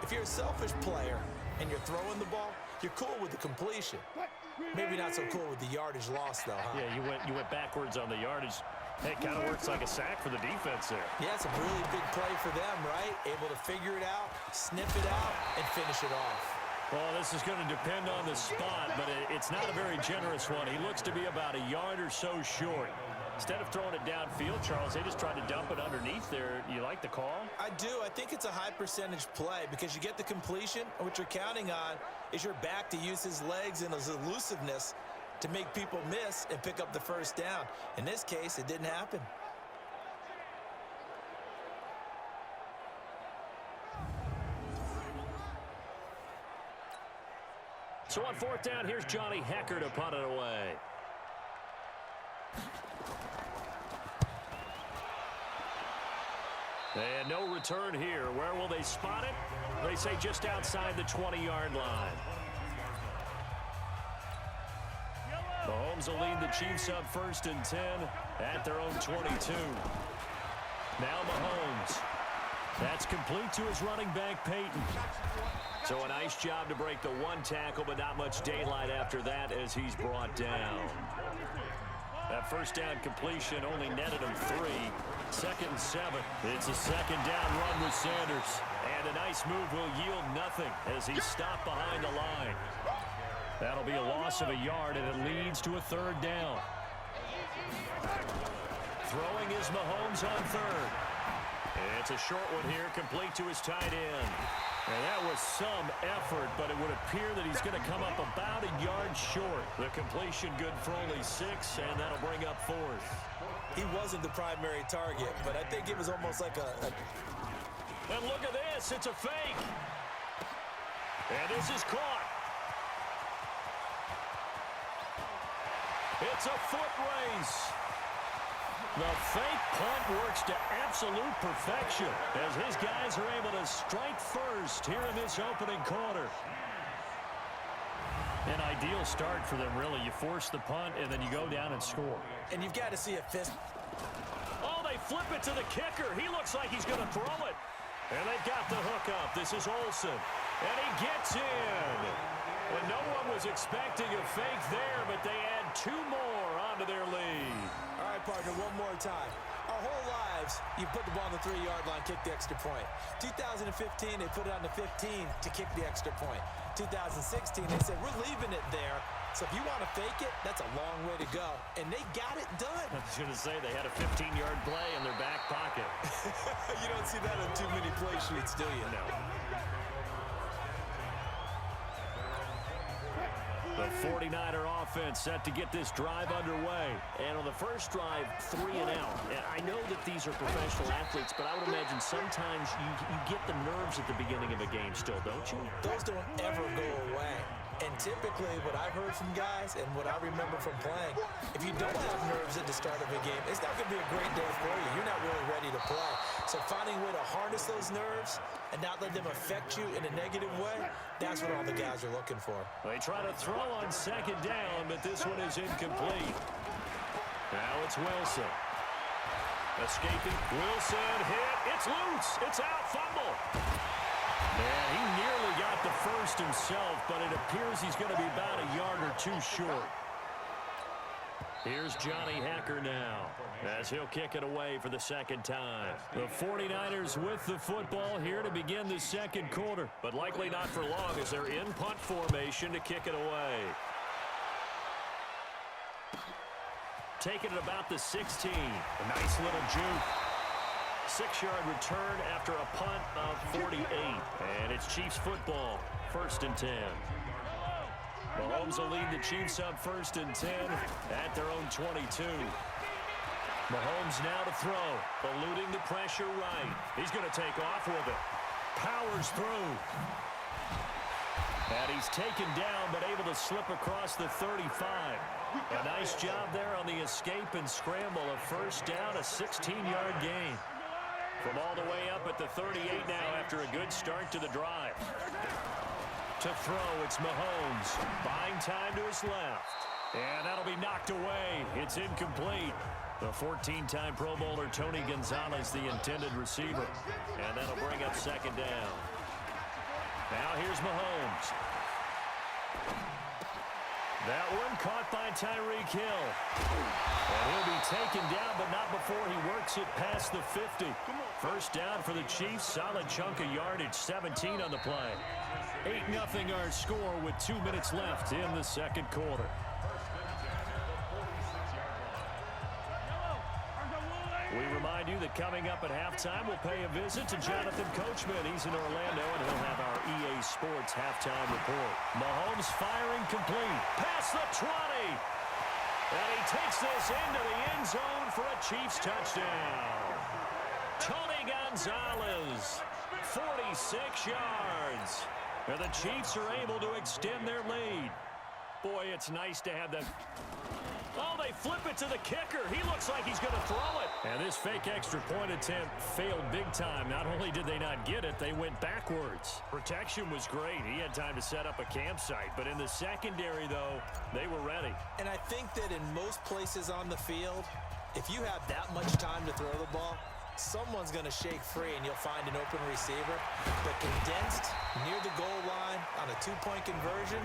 If you're a selfish player and you're throwing the ball, you're cool with the completion. Maybe not so cool with the yardage loss, though, huh? Yeah, you went backwards on the yardage. Hey, it kind of works like a sack for the defense there. Yeah, it's a really big play for them, right? Able to figure it out, sniff it out, and finish it off. Well, this is going to depend on the spot, but it's not a very generous one. He looks to be about a yard or so short. Instead of throwing it downfield, Charles, they just tried to dump it underneath there. You like the call? I do. I think it's a high percentage play because you get the completion, and what you're counting on is your back to use his legs and his elusiveness to make people miss and pick up the first down. In this case, it didn't happen. So on fourth down, here's Johnny Hekker to punt it away. And no return here. Where will they spot it? They say just outside the 20-yard line. Mahomes will lead the Chiefs up 1st and 10 at their own 22. Now Mahomes. That's complete to his running back, Peyton. So a nice job to break the one tackle, but not much daylight after that as he's brought down. That first down completion only netted him 3. 2nd and 7. It's a second down run with Sanders. And a nice move will yield nothing as he's stopped behind the line. That'll be a loss of a yard, and it leads to a 3rd down. Throwing is Mahomes on 3rd. It's a short one here, complete to his tight end. And that was some effort, but it would appear that he's going to come up about a yard short. The completion good for only 6, and that'll bring up 4th. He wasn't the primary target, but I think it was almost like a... And look at this. It's a fake. And this is caught. It's a foot race. The fake punt works to absolute perfection as his guys are able to strike first here in this opening quarter. An ideal start for them, really. You force the punt, and then you go down and score. And you've got to see a fist. Oh, they flip it to the kicker. He looks like he's going to throw it. And they've got the hook up. This is Olsen. And he gets in. And no one was expecting a fake there, but they add 2 more onto their lead. All right, partner, one more time. Our whole lives, you put the ball on the 3-yard line, kick the extra point. 2015, they put it on the 15 to kick the extra point. 2016, they said, we're leaving it there. So if you want to fake it, that's a long way to go. And they got it done. I was going to say they had a 15-yard play in their back pocket. You don't see that on too many play sheets, do you? No. The 49er offense set to get this drive underway. And on the first drive, 3 and out. And I know that these are professional athletes, but I would imagine sometimes you get the nerves at the beginning of a game still, don't you? Those don't ever go away. And typically, what I've heard from guys and what I remember from playing, if you don't have nerves at the start of a game, it's not going to be a great day for you. You're not really ready to play. So finding a way to harness those nerves and not let them affect you in a negative way, that's what all the guys are looking for. They try to throw on 2nd down, but this one is incomplete. Now it's Wilson. Escaping. Wilson hit. It's loose. It's out. Fumble. And he nearly got the first himself, but it appears he's going to be about a yard or 2 short. Here's Johnny Hekker now as he'll kick it away for the 2nd time. The 49ers with the football here to begin the 2nd quarter, but likely not for long as they're in punt formation to kick it away. Taking it about the 16. A nice little juke. 6-yard return after a punt of 48. And it's Chiefs football, 1st and 10. Mahomes will lead the Chiefs up 1st and 10 at their own 22. Mahomes now to throw, eluding the pressure right. He's going to take off with it. Powers through. And he's taken down, but able to slip across the 35. A nice job there on the escape and scramble. A first down, a 16-yard gain. From all the way up at the 38 now after a good start to the drive. To throw, it's Mahomes. Buying time to his left. And that'll be knocked away. It's incomplete. The 14-time Pro Bowler Tony Gonzalez, the intended receiver. And that'll bring up 2nd down. here's Mahomes. That one caught by Tyreek Hill. And he'll be taken down, but not before he works it past the 50. First down for the Chiefs. Solid chunk of yardage, 17 on the play. 8-0 our score with 2 minutes left in the second quarter. We remind you that coming up at halftime, we'll pay a visit to Jonathan Coachman. He's in Orlando, and he'll have our EA Sports halftime report. Mahomes firing complete. Past the 20. And he takes this into the end zone for a Chiefs touchdown. Tony Gonzalez, 46 yards. And the Chiefs are able to extend their lead. Boy, it's nice to have that. Oh, they flip it to the kicker. He looks like he's going to throw it. And this fake extra point attempt failed big time. Not only did they not get it, they went backwards. Protection was great. He had time to set up a campsite. But in the secondary, though, they were ready. And I think that in most places on the field, if you have that much time to throw the ball, someone's going to shake free and you'll find an open receiver. But condensed near the goal line on a two-point conversion,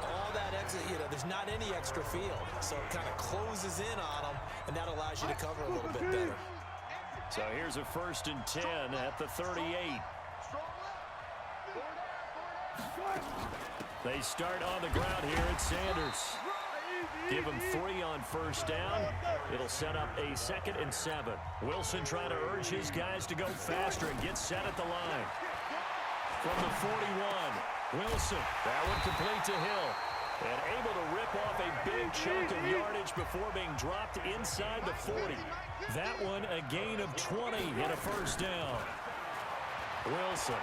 all that exit, there's not any extra field. So it kind of closes in on them, and that allows you to cover a little bit better. So here's a 1st and 10 at the 38. They start on the ground here at Sanders. Give him 3 on first down. It'll set up a 2nd and 7. Wilson trying to urge his guys to go faster and get set at the line. From the 41, Wilson. That one complete to Hill. And able to rip off a big chunk of yardage before being dropped inside the 40. That one a gain of 20 and a first down. Wilson.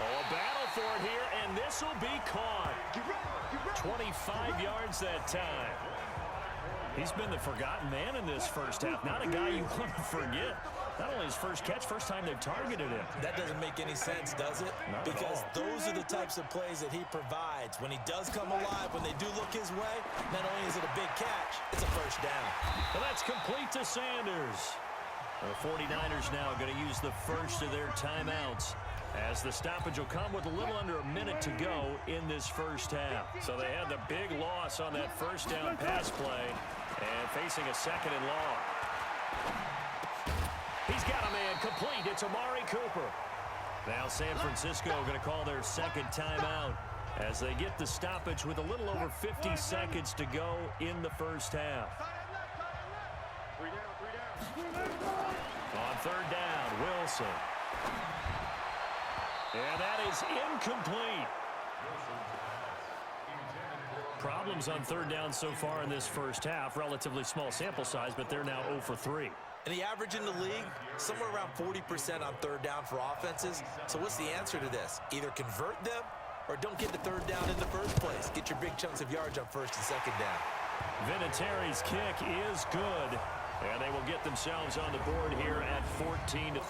Oh, a battle for it here, and this will be caught. 25 yards that time. He's been the forgotten man in this first half. Not a guy you want to forget. Not only his first catch, first time they've targeted him. That doesn't make any sense, does it? Not because those are the types of plays that he provides. When he does come alive, when they do look his way, not only is it a big catch, it's a first down. Well, that's complete to Sanders. The 49ers now going to use the first of their timeouts, as the stoppage will come with a little under a minute to go in this first half. So they had the big loss on that first down pass play and facing a 2nd and long. He's got a man complete. It's Amari Cooper. Now San Francisco going to call their 2nd timeout as they get the stoppage with a little over 50 seconds to go in the first half. On 3rd down, Wilson. And that is incomplete. Problems on 3rd down so far in this first half. Relatively small sample size, but they're now 0 for 3. And the average in the league, somewhere around 40% on 3rd down for offenses. So what's the answer to this? Either convert them or don't get the 3rd down in the first place. Get your big chunks of yards on 1st and 2nd down. Vinatieri's kick is good. And they will get themselves on the board here at 14-3.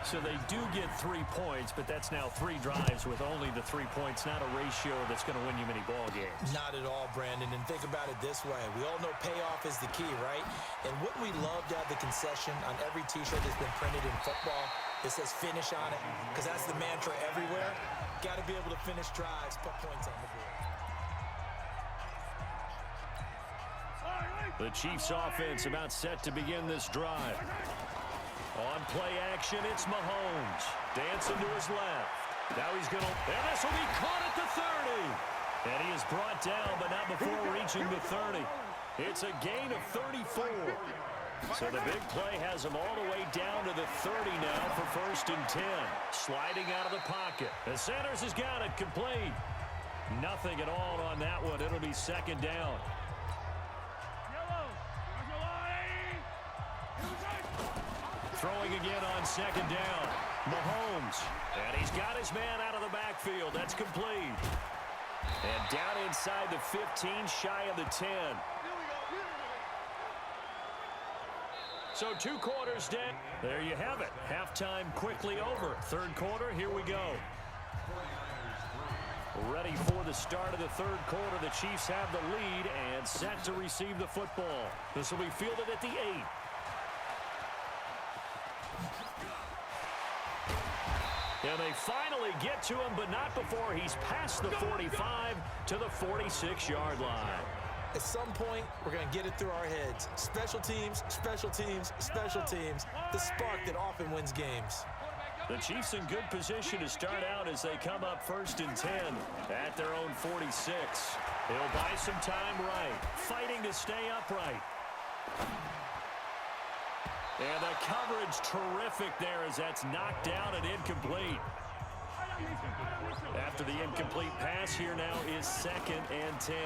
So they do get 3 points, but that's now 3 drives with only the 3 points, not a ratio that's going to win you many ball games. Not at all, Brandon. And think about it this way. We all know payoff is the key, right? And wouldn't we love to have the concession on every T-shirt that's been printed in football that says finish on it? Because that's the mantra everywhere. Got to be able to finish drives, put points on the board. The Chiefs offense about set to begin this drive. On play action, it's Mahomes. Dancing to his left. Now he's going to, and this will be caught at the 30. And he is brought down, but not before reaching the 30. It's a gain of 34. So the big play has him all the way down to the 30 now for 1st and 10. Sliding out of the pocket. And Sanders has got it complete. Nothing at all on that one. It'll be 2nd down. Throwing again on 2nd down. Mahomes. And he's got his man out of the backfield. That's complete. And down inside the 15, shy of the 10. So 2 quarters down. There you have it. Halftime quickly over. 3rd quarter, here we go. Ready for the start of the 3rd quarter. The Chiefs have the lead and set to receive the football. This will be fielded at the 8. And they finally get to him, but not before he's past the 45 to the 46-yard line. At some point, we're going to get it through our heads. Special teams, special teams, special teams. The spark that often wins games. The Chiefs in good position to start out as they come up 1st and 10 at their own 46. He'll buy some time right, fighting to stay upright. And the coverage terrific there as that's knocked down and incomplete. After the incomplete pass, here now is 2nd and 10.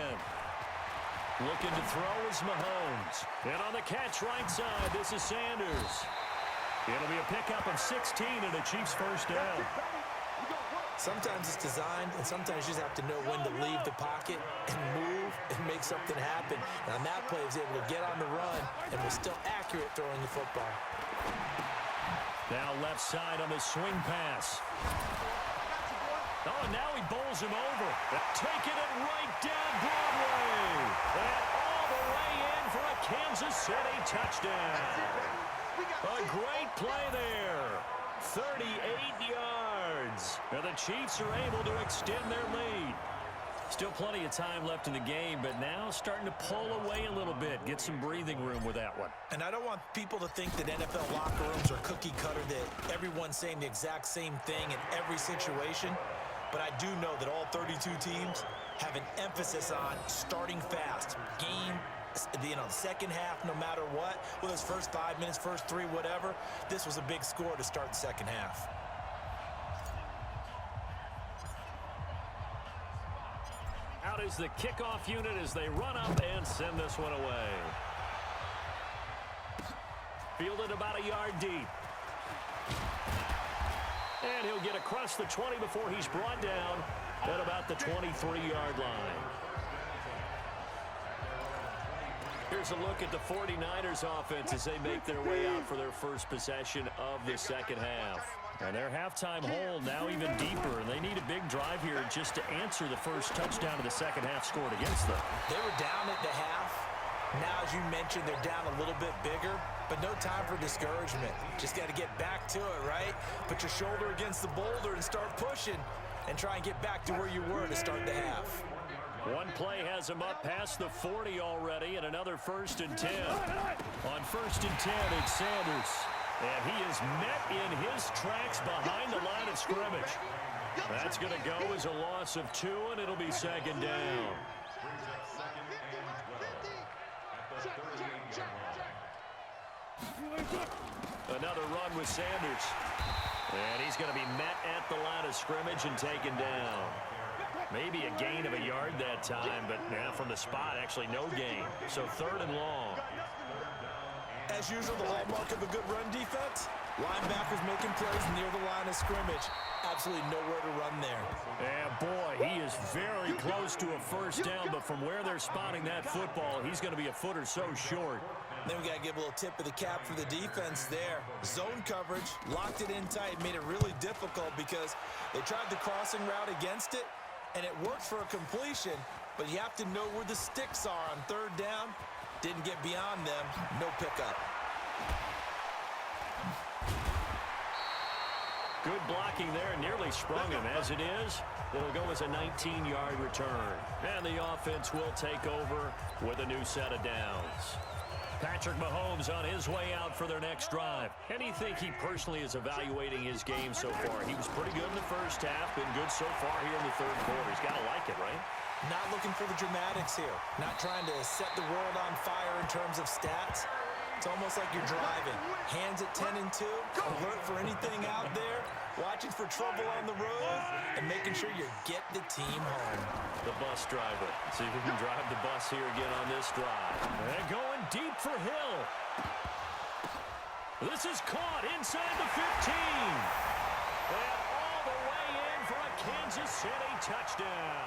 Looking to throw is Mahomes. And on the catch right side, this is Sanders. It'll be a pickup of 16 and a Chiefs first down. Sometimes it's designed, and sometimes you just have to know when to leave the pocket and move and make something happen. And on that play, he was able to get on the run and was still accurate throwing the football. Now left side on the swing pass. Oh, and now he bowls him over. Taking it right down Broadway. And all the way in for a Kansas City touchdown. A great play there. 38 yards. Now the Chiefs are able to extend their lead. Still plenty of time left in the game, but now starting to pull away a little bit. Get some breathing room with that one. And I don't want people to think that NFL locker rooms are cookie cutter, that everyone's saying the exact same thing in every situation. But I do know that all 32 teams have an emphasis on starting fast. The second half, no matter what, whether it's first 5 minutes, first 3, whatever, this was a big score to start the second half. Out is the kickoff unit as they run up and send this one away. Fielded about a yard deep. And he'll get across the 20 before he's brought down at about the 23-yard line. Here's a look at the 49ers offense as they make their way out for their first possession of the second half. And their halftime hole now even deeper, and they need a big drive here just to answer the first touchdown of the second half scored against them. They were down at the half. Now, as you mentioned, they're down a little bit bigger, but no time for discouragement. Just got to get back to it, right? Put your shoulder against the boulder and start pushing and try and get back to where you were to start the half. One play has him up past the 40 already, and another 1st and 10. On 1st and 10, it's Sanders. And he is met in his tracks behind the line of scrimmage. That's going to go as a loss of 2, and it'll be 2nd down. Another run with Sanders. And he's going to be met at the line of scrimmage and taken down. Maybe a gain of a yard that time, but now from the spot, actually no gain. So 3rd and long. As usual, the hallmark of a good run defense, linebackers making plays near the line of scrimmage. Absolutely nowhere to run there. And boy, he is very close to a first down, but from where they're spotting that football, he's going to be a foot or so short. Then we got to give a little tip of the cap for the defense there. Zone coverage, locked it in tight, made it really difficult because they tried the crossing route against it, and it worked for a completion, but you have to know where the sticks are on 3rd down. Didn't get beyond them, no pickup. Good blocking there, nearly sprung him. As it is, it'll go as a 19-yard return. And the offense will take over with a new set of downs. Patrick Mahomes on his way out for their next drive. How do you think he personally is evaluating his game so far? He was pretty good in the first half, been good so far here in the 3rd quarter. He's got to like it, right? Not looking for the dramatics here. Not trying to set the world on fire in terms of stats. It's almost like you're driving. Hands at 10 and 2, alert for anything out there, watching for trouble on the road, and making sure you get the team home. The bus driver. See if we can drive the bus here again on this drive. And going deep for Hill. This is caught inside the 15. And all the way in for a Kansas City touchdown.